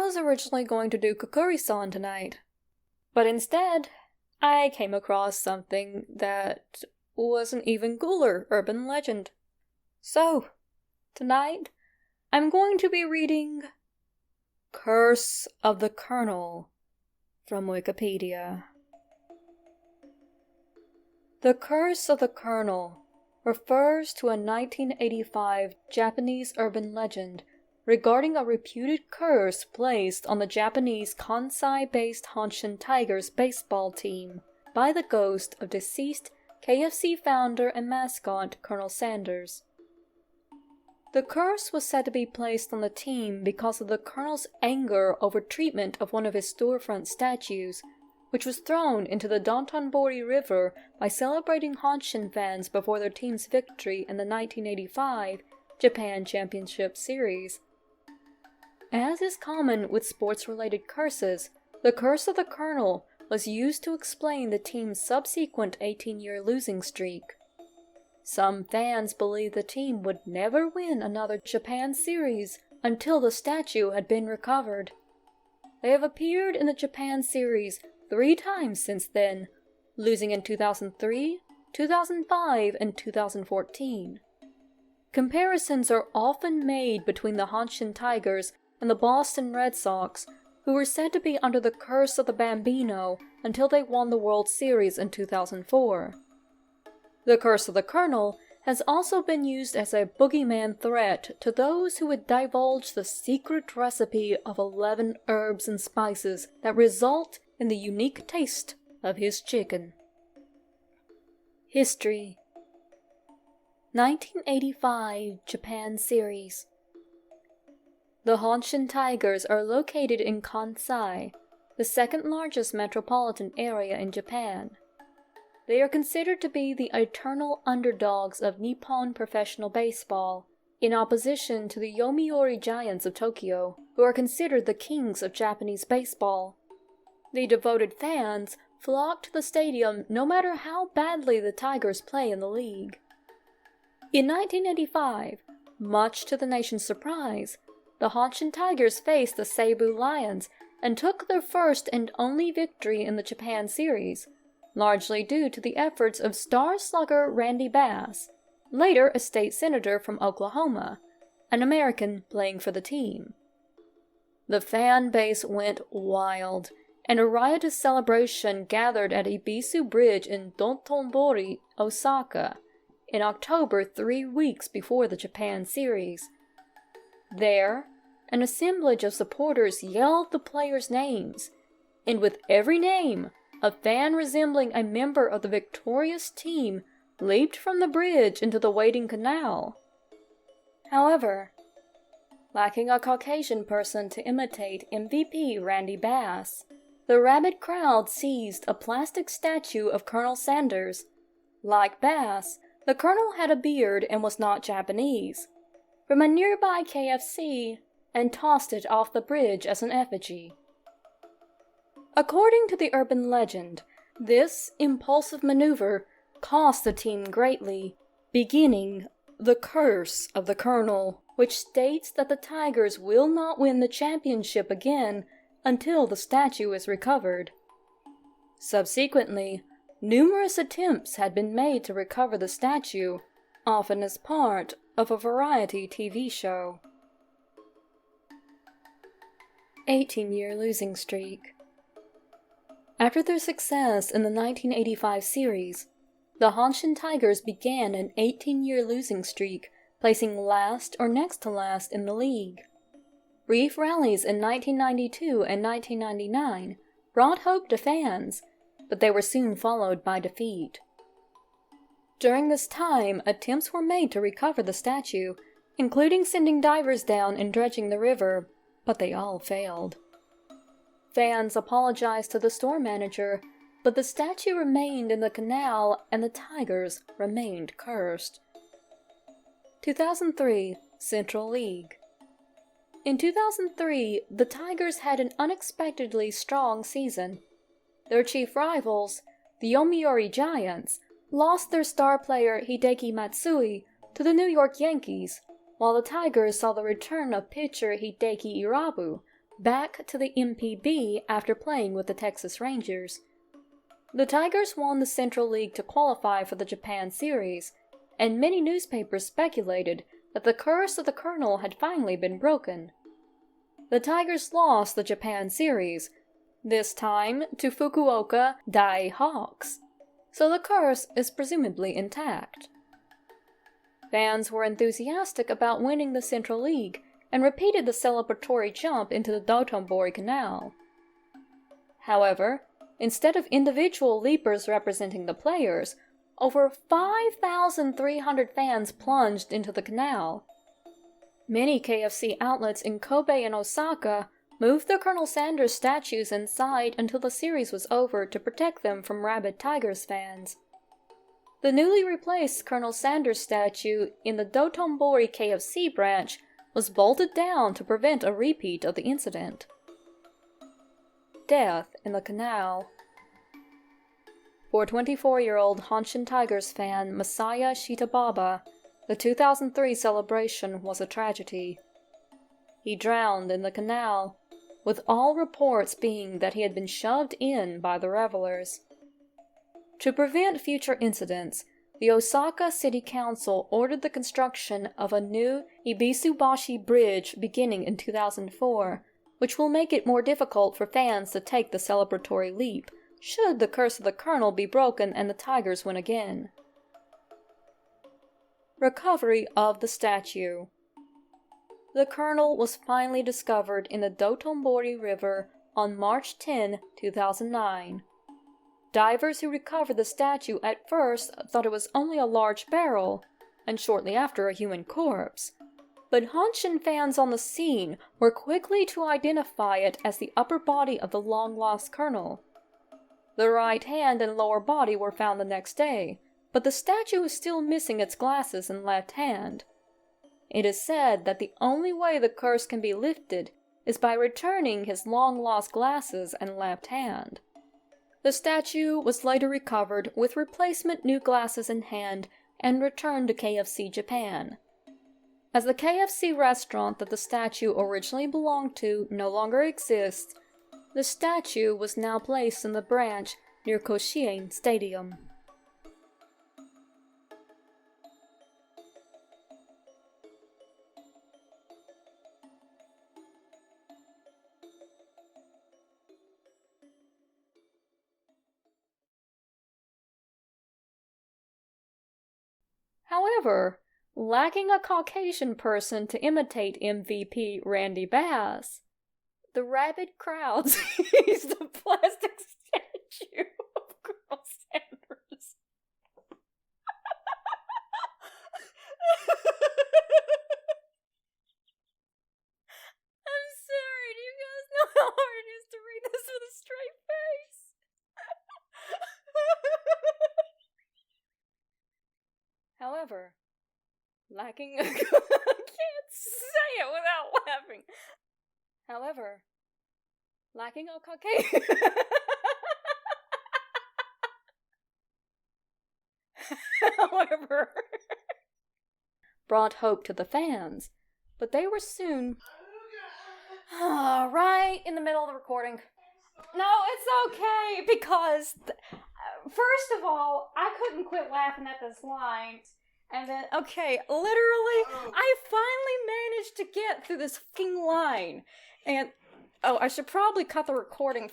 was originally going to do Kukuri-san tonight, but instead, I came across something that was an even cooler urban legend. So, tonight, I'm going to be reading Curse of the Colonel from Wikipedia. The Curse of the Colonel refers to a 1985 Japanese urban legend regarding a reputed curse placed on the Japanese Kansai-based Hanshin Tigers baseball team by the ghost of deceased KFC founder and mascot Colonel Sanders. The curse was said to be placed on the team because of the Colonel's anger over treatment of one of his storefront statues, which was thrown into the Dotonbori River by celebrating Hanshin fans before their team's victory in the 1985 Japan Championship Series. As is common with sports-related curses, the Curse of the Colonel was used to explain the team's subsequent 18-year losing streak. Some fans believed the team would never win another Japan Series until the statue had been recovered. They have appeared in the Japan Series 3 times since then, losing in 2003, 2005, and 2014. Comparisons are often made between the Hanshin Tigers and the Boston Red Sox, who were said to be under the curse of the Bambino until they won the World Series in 2004. The Curse of the Colonel has also been used as a boogeyman threat to those who would divulge the secret recipe of 11 herbs and spices that result in the unique taste of his chicken. History: 1985 Japan Series. The Hanshin Tigers are located in Kansai, the second largest metropolitan area in Japan. They are considered to be the eternal underdogs of Nippon professional baseball, in opposition to the Yomiuri Giants of Tokyo, who are considered the kings of Japanese baseball. The devoted fans flock to the stadium no matter how badly the Tigers play in the league. In 1985, much to the nation's surprise, the Hanshin Tigers faced the Seibu Lions and took their first and only victory in the Japan Series, largely due to the efforts of star slugger Randy Bass, later a state senator from Oklahoma, an American playing for the team. The fan base went wild, and a riotous celebration gathered at Ibisu Bridge in Dotonbori, Osaka, in October 3 weeks before the Japan Series. There, an assemblage of supporters yelled the players' names, and with every name, a fan resembling a member of the victorious team leaped from the bridge into the waiting canal. However, lacking a Caucasian person to imitate MVP Randy Bass, the rabid crowd seized a plastic statue of Colonel Sanders. Like Bass, the Colonel had a beard and was not Japanese, from a nearby KFC, and tossed it off the bridge as an effigy. According to the urban legend, this impulsive maneuver cost the team greatly, beginning the Curse of the Colonel, which states that the Tigers will not win the championship again until the statue is recovered. Subsequently, numerous attempts had been made to recover the statue, often as part of a variety TV show. 18-year losing streak. After their success in the 1985 series, the Hanshin Tigers began an 18-year losing streak, placing last or next to last in the league. Brief rallies in 1992 and 1999 brought hope to fans, but they were soon followed by defeat. During this time, attempts were made to recover the statue, including sending divers down and dredging the river, but they all failed. Fans apologized to the store manager, but the statue remained in the canal and the Tigers remained cursed. 2003 Central League. In 2003, the Tigers had an unexpectedly strong season. Their chief rivals, the Yomiuri Giants, lost their star player Hideki Matsui to the New York Yankees, while the Tigers saw the return of pitcher Hideki Irabu, back to the MPB after playing with the Texas Rangers. The Tigers won the Central League to qualify for the Japan Series, and many newspapers speculated that the curse of the Colonel had finally been broken. The Tigers lost the Japan Series, this time to Fukuoka Dai Hawks, so the curse is presumably intact. Fans were enthusiastic about winning the Central League and repeated the celebratory jump into the Dotonbori Canal. However, instead of individual leapers representing the players, over 5,300 fans plunged into the canal. Many KFC outlets in Kobe and Osaka moved the Colonel Sanders statues inside until the series was over to protect them from rabid Tigers fans. The newly replaced Colonel Sanders statue in the Dotonbori KFC branch was bolted down to prevent a repeat of the incident. Death in the Canal. For 24-year-old Hanshin Tigers fan Masaya Shitababa, the 2003 celebration was a tragedy. He drowned in the canal, with all reports being that he had been shoved in by the revelers. To prevent future incidents, the Osaka City Council ordered the construction of a new Ibisubashi Bridge beginning in 2004, which will make it more difficult for fans to take the celebratory leap, should the curse of the Colonel be broken and the Tigers win again. Recovery of the statue. The Colonel was finally discovered in the Dotonbori River on March 10, 2009. Divers who recovered the statue at first thought it was only a large barrel, and shortly after a human corpse. But Hanshin fans on the scene were quickly to identify it as the upper body of the long-lost Colonel. The right hand and lower body were found the next day, but the statue is still missing its glasses and left hand. It is said that the only way the curse can be lifted is by returning his long-lost glasses and left hand. The statue was later recovered with replacement new glasses in hand and returned to KFC Japan. As the KFC restaurant that the statue originally belonged to no longer exists, the statue was now placed in the branch near Koshien Stadium. However, lacking a Caucasian person to imitate MVP Randy Bass, the rabid crowds seized the plastic statue of Colonel Sanders. I'm sorry, do you guys know how hard it is to read this with a straight face? However, lacking a... I can't say it without laughing. However, lacking a Caucasian... However, brought hope to the fans, but they were soon... right in the middle of the recording. No, it's okay, because... First of all, I couldn't quit laughing at this line. And then, okay, literally, I finally managed to get through this fucking line. And, I should probably cut the recording